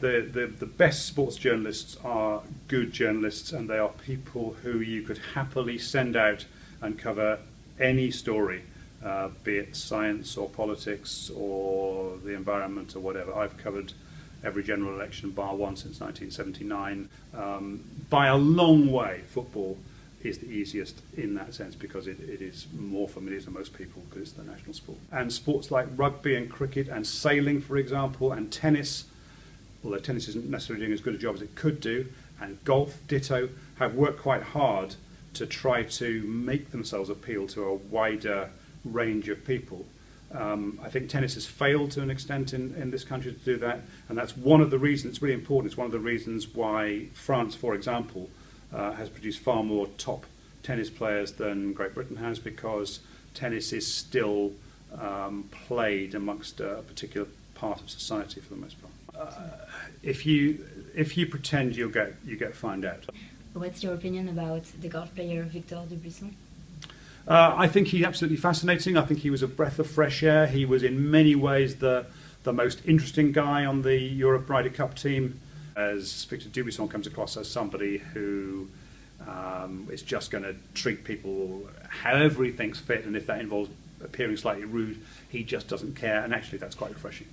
The best sports journalists are good journalists, and they are people who you could happily send out and cover any story, be it science or politics or the environment or whatever. I've covered every general election bar one since 1979. By a long way, football is the easiest in that sense because it is more familiar to most people because it's the national sport. And sports like rugby and cricket and sailing, for example, and tennis, although tennis isn't necessarily doing as good a job as it could do, and golf, ditto, have worked quite hard to try to make themselves appeal to a wider range of people. I think tennis has failed to an extent in this country to do that, and that's one of the reasons, it's really important, it's one of the reasons why France, for example, has produced far more top tennis players than Great Britain has, because tennis is still played amongst a particular part of society for the most part. If you pretend, you get found out. What's your opinion about the golf player Victor Dubuisson? I think he's absolutely fascinating. I think he was a breath of fresh air. He was in many ways the most interesting guy on the Europe Ryder Cup team. As Victor Dubuisson comes across as somebody who is just going to treat people however he thinks fit, and if that involves appearing slightly rude, he just doesn't care, and actually that's quite refreshing.